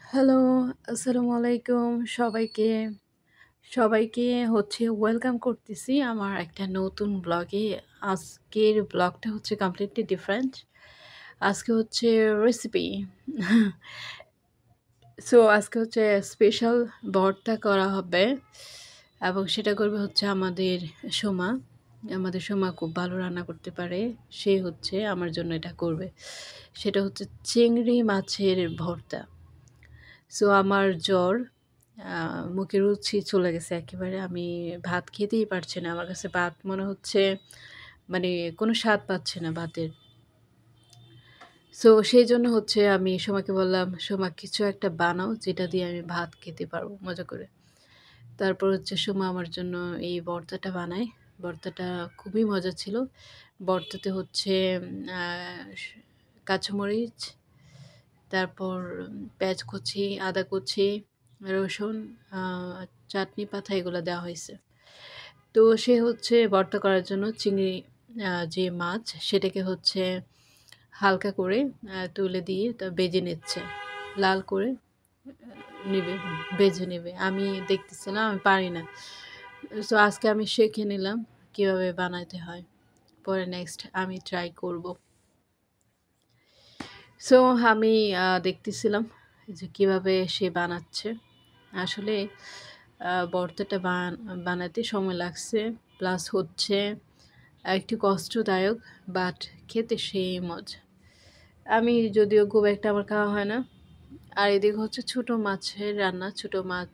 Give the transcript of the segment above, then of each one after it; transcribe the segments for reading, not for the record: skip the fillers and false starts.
Hello, আসসালামু আলাইকুম সবাইকে। সবাইকে ওয়েলকাম করতেছি আমার একটা নতুন ব্লগে। আজকের ব্লগটা হচ্ছে কমপ্লিটলি ডিফারেন্ট। আজকে হচ্ছে রেসিপি। আজকে হচ্ছে স্পেশাল ভর্তা করা হবে এবং সেটা করবে হচ্ছে আমাদের সোমা। আমাদের সোমা খুব ভালো রান্না করতে পারে। সে হচ্ছে আমার জন্য এটা করবে। সেটা হচ্ছে চিংড়ি মাছের ভর্তা। আমার জ্বর, মুখে রুচি চলে গেছে একেবারে। আমি ভাত খেতেই পারছি না। আমার কাছে ভাত মনে হচ্ছে মানে কোনো স্বাদ পাচ্ছি না ভাতের। সেইজন্য হচ্ছে আমি সোমাকে বললাম, "সোমা কিছু একটা বানাও যেটা দিয়ে আমি ভাত খেতে পারবো মজা করে।" তারপর হচ্ছে সোমা আমার জন্য এই ভর্তাটা বানায়। ভর্তাটা খুবই মজা ছিল। ভর্তাতে হচ্ছে আ কাঁচামরিচ, তারপর পেঁয়াজ কুচি, আদা কুচি, রসুন, আ চাটনি পাতা এগুলা দেওয়া হইছে। সে হচ্ছে ভর্তা করার জন্য চিংড়ি যে মাছ সেটাকে হচ্ছে হালকা করে তুলে দিয়ে ভেজে নিচ্ছে। লাল করে নিবে, ভেজে নেবে। আমি দেখতেছিলাম, আমি পারি না। আজকে আমি শিখে নিলাম কিভাবে বানাইতে হয়। পরে নেক্সট আমি ট্রাই করব। সো আমি দেখতেছিলাম যে কিভাবে সে বানাচ্ছে। আসলে ভর্তাটা বানাতে সময় লাগছে। প্লাস হচ্ছে একটু কষ্টদায়ক, বাট খেতে সেই মজা। আমি যদিও খুব একটা আমার খাওয়া হয় না। আর এদিকে হচ্ছে ছোটো মাছের রান্না। ছোটো মাছ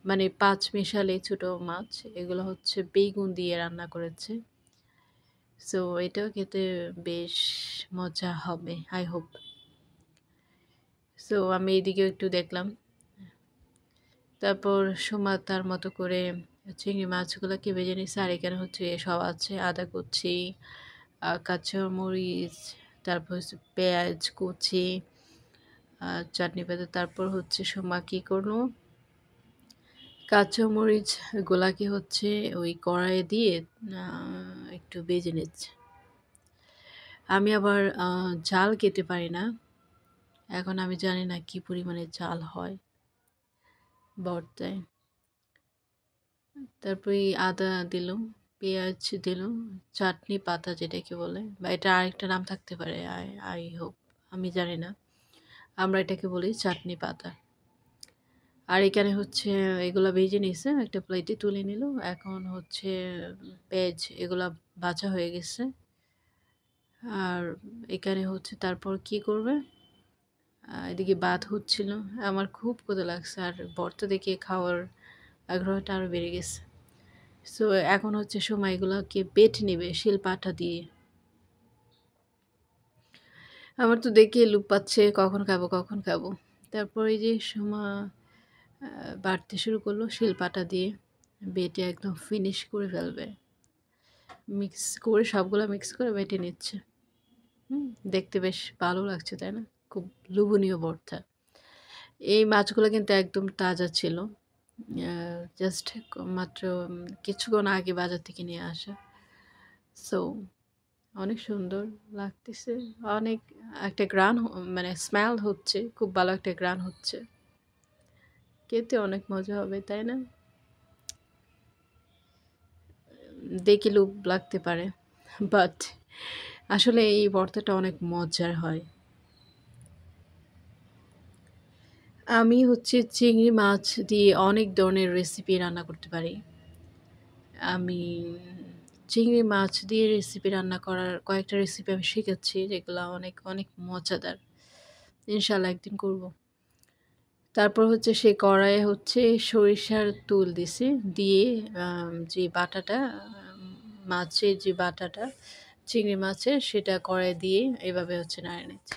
মানে ৫ মিশালি ছোটো মাছ। এগুলো হচ্ছে বেগুন দিয়ে রান্না করেছে। এটাও খেতে বেশ মজা হবে, আই হোপ। আমি এদিকেও একটু দেখলাম। তারপর সোমা তার মতো করে চিংড়ি মাছগুলোকে ভেজে নিচ্ছে। আর এখানে হচ্ছে সব আছে, আদা কুচি, কাঁচামরিচ, তারপর হচ্ছে পেঁয়াজ কুচি, চাটনি পাতা। তারপর হচ্ছে সোমা কী করলো, কাঁচামরিচগুলাকে হচ্ছে ওই কড়াইয়ে দিয়ে একটু ভেজে নিচ্ছে। আমি আবার ঝাল খেতে পারি না। এখন আমি জানি না কী পরিমাণে ঝাল হয় ভর্তায়। তারপরে আদা দিলাম, পেঁয়াজ দিলাম, চাটনি পাতা যেটাকে বলে, বা এটা আরেকটা নাম থাকতে পারে, আই আই হোপ, আমি জানি না। আমরা এটাকে বলি চাটনি পাতা। আর এখানে হচ্ছে এগুলা ভেজে নিছে, একটা প্লেটে তুলে নিল। এখন হচ্ছে পেঁয়াজ এগুলা ভাজা হয়ে গেছে। আর এখানে হচ্ছে তারপর কি করবে, এদিকে ভাত হচ্ছিল। আমার খুব ক্ষুধা লাগছে আর ভর্তা দেখে খাওয়ার আগ্রহটা আরও বেড়ে গেছে। এখন হচ্ছে সময় এগুলোকে বেটে নেবে শিলপাটা দিয়ে। আমার তো দেখে লোভ পাচ্ছে কখন খাবো, কখন খাবো। তারপর এই যে সোমা বাটতে শুরু করলো শিলপাটা দিয়ে। বেটে একদম ফিনিশ করে ফেলবে। মিক্স করে সবগুলো মিক্স করে বেটে নিচ্ছে। দেখতে বেশ ভালো লাগছে, তাই না? খুব লোভনীয় ভর্তা। এই মাছগুলো কিন্তু একদম তাজা ছিল। জাস্ট মাত্র কিছুক্ষণ আগে বাজার থেকে নিয়ে আসা। সো অনেক সুন্দর লাগতেছে। অনেক একটা ঘ্রাণ মানে স্মেল হচ্ছে। খুব ভালো একটা ঘ্রাণ হচ্ছে। খেতে অনেক মজা হবে, তাই না? দেখে লোভ লাগতে পারে। বাট আসলে এই ভর্তাটা অনেক মজার হয়। আমি হচ্ছে চিংড়ি মাছ দিয়ে অনেক ধরনের রেসিপি রান্না করতে পারি। আমি চিংড়ি মাছ দিয়ে রেসিপি রান্না করার কয়েকটা রেসিপি আমি শিখেছি, যেগুলো অনেক, অনেক মজাদার। ইনশাআল্লাহ একদিন করব। তারপর হচ্ছে সেই কড়াইয়ে হচ্ছে সরিষার তেল দিছি। দিয়ে যে বাটাটা, মাছের যে বাটাটা, চিংড়ি মাছের, সেটা কড়াইয়ে দিয়ে এভাবে হচ্ছে নাড়ে নিচ্ছি।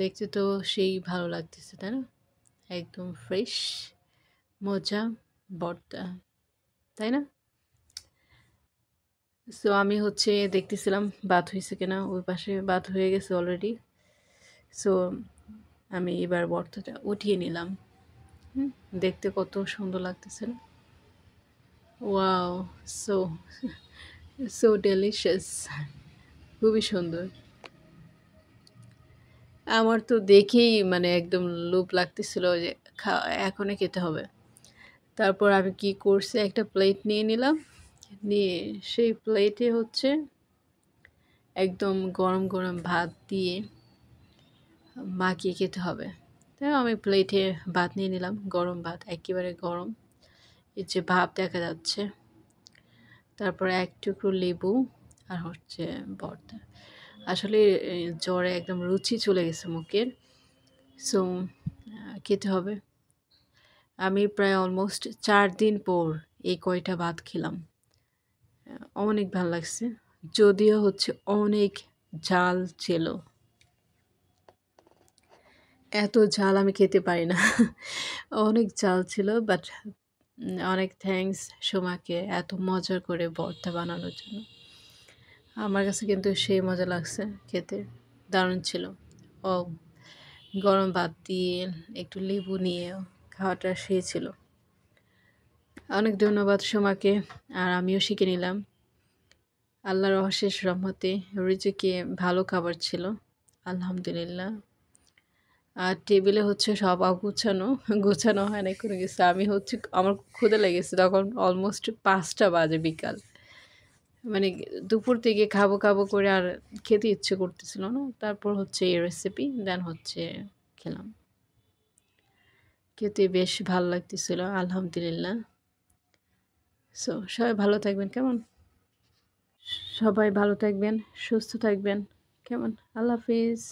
দেখতে তো সেই ভালো লাগতেছে, তাই না? একদম ফ্রেশ মজা ভর্তা, তাই না? আমি হচ্ছে দেখতেছিলাম ভাত হইছে কিনা। ওই পাশে ভাত হয়ে গেছে অলরেডি। সো আমি এবার ভর্তাটা উঠিয়ে নিলাম। দেখতে কত সুন্দর লাগতেছে না? ওয়াও! সো সো ডেলিশিয়াস, খুবই সুন্দর। আমার তো দেখেই মানে একদম লোভ লাগতেছিল যে এখনই খেতে হবে। তারপর আমি কি করছি, একটা প্লেট নিয়ে নিলাম। নিয়ে সেই প্লেটে হচ্ছে একদম গরম, গরম ভাত দিয়ে মাখিয়ে খেতে হবে। তাই আমি প্লেটে ভাত নিয়ে নিলাম, গরম ভাত, একেবারে গরম। এই যে ভাপ দেখা যাচ্ছে। তারপরে এক টুকরো লেবু আর হচ্ছে ভর্তা। আসলে জ্বরে একদম রুচি চলে গেছে মুখের। সো খেতে হবে। আমি প্রায় অলমোস্ট ৪ দিন পর এই কয়টা ভাত খেলাম। অনেক ভাল লাগছে। যদিও হচ্ছে অনেক ঝাল ছিল। এত ঝাল আমি খেতে পারি না। অনেক ঝাল ছিল বাট অনেক থ্যাংকস সোমাকে এত মজা করে ভর্তা বানানোর জন্য। আমার কাছে কিন্তু সেই মজা লাগছে খেতে। দারুণ ছিল। ও গরম ভাত দিয়ে একটু লেবু নিয়ে খাওয়াটা সেই ছিল। অনেক ধন্যবাদ সোমাকে। আর আমিও শিখে নিলাম। আল্লাহর অশেষ রহমতে রিজিকে ভালো খাবার ছিল। আলহামদুলিল্লাহ। আর টেবিলে হচ্ছে সব অগুছানো, গোছানো হয় নাই কোনো কিছু। আমি হচ্ছে আমার ক্ষুধা লেগেছে তখন অলমোস্ট ৫টা বাজে বিকাল। মানে দুপুর থেকে খাবো, খাবো করে আর খেতে ইচ্ছে করতেছিল না। তারপর হচ্ছে এই রেসিপি দেন হচ্ছে খেলাম। খেতে বেশ ভাল লাগতেছিল আলহামদুলিল্লাহ। সো সবাই ভালো থাকবেন কেমন? সবাই ভালো থাকবেন, সুস্থ থাকবেন কেমন? আল্লাহ হাফিজ।